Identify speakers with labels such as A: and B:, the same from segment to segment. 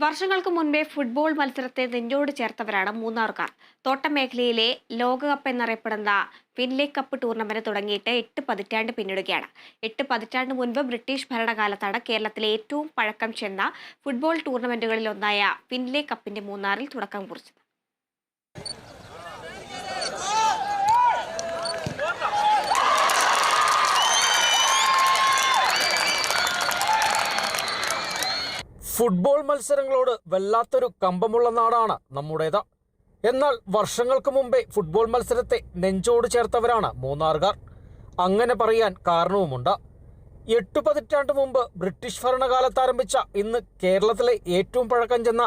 A: വർഷങ്ങൾക്ക് മുൻപേ ഫുട്ബോൾ മത്സരത്തെ നെഞ്ചോട് ചേർത്തവരാണ് മൂന്നാറുകാർ. തോട്ടം മേഖലയിലെ ലോകകപ്പ് എന്നറിയപ്പെടുന്ന ഫിൻലേ കപ്പ് ടൂർണമെന്റ് തുടങ്ങിയിട്ട് 8 പതിറ്റാണ്ട് പിന്നിടുകയാണ്. 8 പതിറ്റാണ്ട് മുൻപ് ബ്രിട്ടീഷ് ഭരണകാലത്താണ് കേരളത്തിലെ ഏറ്റവും പഴക്കം ചെന്ന ഫുട്ബോൾ ടൂർണമെന്റുകളിലൊന്നായ ഫിൻലേ കപ്പിന്റെ മൂന്നാറിൽ തുടക്കം കുറിച്ചത്.
B: ഫുട്ബോൾ മത്സരങ്ങളോട് വല്ലാത്തൊരു കമ്പമുള്ള നാടാണ് നമ്മുടേത്. എന്നാൽ വർഷങ്ങൾക്ക് മുമ്പേ ഫുട്ബോൾ മത്സരത്തെ നെഞ്ചോട് ചേർത്തവരാണ് മൂന്നാറുകാർ. അങ്ങനെ പറയാൻ കാരണവുമുണ്ട്. 8 പതിറ്റാണ്ട് മുമ്പ് ബ്രിട്ടീഷ് ഭരണകാലത്ത് ആരംഭിച്ച ഇന്ന് കേരളത്തിലെ ഏറ്റവും പഴക്കം ചെന്ന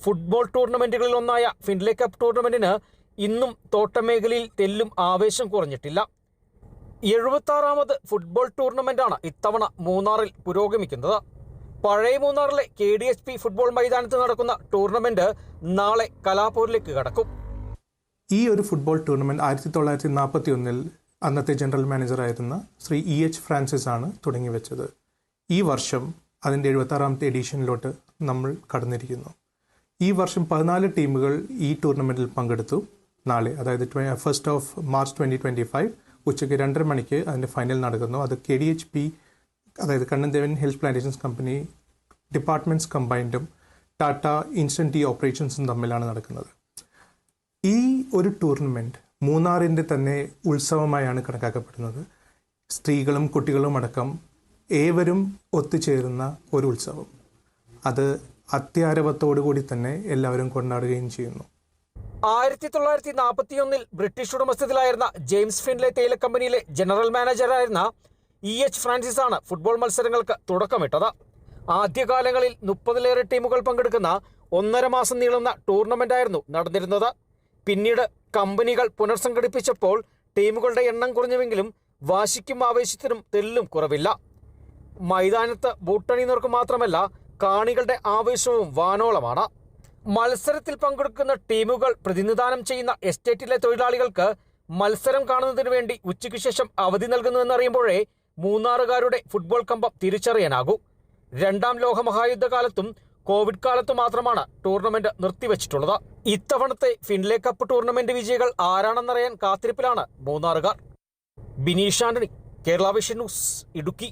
B: ഫുട്ബോൾ ടൂർണമെന്റുകളിൽ ഒന്നായ ഫിൻലേ കപ്പ് ടൂർണമെന്റിന് ഇന്നും തോട്ടമേഖലയിൽ തെല്ലും ആവേശം കുറഞ്ഞിട്ടില്ല. 76ാമത് ഫുട്ബോൾ ടൂർണമെന്റാണ് ഇത്തവണ മൂന്നാറിൽ പുരോഗമിക്കുന്നത്. പഴയ മൂന്നാറിലെ KDHP ഫുട്ബോൾ മൈതാനത്ത് നടക്കുന്ന ടൂർണമെന്റ് നാളെ കലാപൂരിലേക്ക് കടക്കും.
C: ഈ ഒരു ഫുട്ബോൾ ടൂർണമെന്റ് 1941 അന്നത്തെ ജനറൽ മാനേജറായിരുന്ന ശ്രീ EH ഫ്രാൻസിസ് ആണ് തുടങ്ങി വെച്ചത്. ഈ വർഷം അതിൻ്റെ 76ാമത്തെ എഡിഷനിലോട്ട് നമ്മൾ കടന്നിരിക്കുന്നു. ഈ വർഷം 14 ടീമുകൾ ഈ ടൂർണമെന്റിൽ പങ്കെടുത്തു. നാളെ, അതായത് 1 മാർച്ച് 2025 ഉച്ചയ്ക്ക് 2:30 മണിക്ക് അതിൻ്റെ ഫൈനൽ നടക്കുന്നു. അത് KDHP, അതായത് Kanan Devan hills plantations company departments കമ്പൈൻഡും ടാറ്റ ഇൻസ്റ്റൻറ്റ് ടീ ഓപ്പറേഷൻസും തമ്മിലാണ് നടക്കുന്നത്. ഈ ഒരു ടൂർണമെൻറ്റ് മൂന്നാറിൻ്റെ തന്നെ ഉത്സവമായാണ് കണക്കാക്കപ്പെടുന്നത്. സ്ത്രീകളും കുട്ടികളും അടക്കം ഏവരും ഒത്തുചേരുന്ന ഒരു ഉത്സവം. അത് അത്യാരവത്തോടു കൂടി തന്നെ എല്ലാവരും കൊണ്ടാടുകയും ചെയ്യുന്നു.
B: 1941 ബ്രിട്ടീഷ് ഉടമസ്ഥതയിലായിരുന്ന ജെയിംസ് ഫിൻലേ തേയില കമ്പനിയിലെ ജനറൽ മാനേജറായിരുന്ന EH ഫ്രാൻസിസ് ആണ് ഫുട്ബോൾ മത്സരങ്ങൾക്ക് തുടക്കമിട്ടത്. ആദ്യകാലങ്ങളിൽ 30-ലേറെ ടീമുകൾ പങ്കെടുക്കുന്ന 1.5 മാസം നീളുന്ന ടൂർണമെന്റായിരുന്നു നടന്നിരുന്നത്. പിന്നീട് കമ്പനികൾ പുനർസംഘടിപ്പിച്ചപ്പോൾ ടീമുകളുടെ എണ്ണം കുറഞ്ഞുവെങ്കിലും വാശിക്കും ആവേശത്തിനും തെല്ലും കുറവില്ല. മൈതാനത്ത് ബൂട്ടണിയുന്നവർക്ക് മാത്രമല്ല, കാണികളുടെ ആവേശവും വാനോളമാണ്. മത്സരത്തിൽ പങ്കെടുക്കുന്ന ടീമുകൾ പ്രതിനിധാനം ചെയ്യുന്ന എസ്റ്റേറ്റിലെ തൊഴിലാളികൾക്ക് മത്സരം കാണുന്നതിന് വേണ്ടി ഉച്ചയ്ക്ക് ശേഷം അവധി നൽകുന്നുവെന്നറിയുമ്പോഴേ മൂന്നാറുകാരുടെ ഫുട്ബോൾ കമ്പം തിരിച്ചറിയാനാകൂ. 2ാം ലോകമഹായുദ്ധകാലത്തും കോവിഡ് കാലത്തും മാത്രമാണ് ടൂർണമെന്റ് നിർത്തിവച്ചിട്ടുള്ളത്. ഇത്തവണത്തെ ഫിൻലേ കപ്പ് ടൂർണമെന്റ് വിജയികൾ ആരാണെന്നറിയാൻ കാത്തിരിപ്പിലാണ് മൂന്നാറുകാർ. Bineesh Antony, Kerala vision news, Idukki.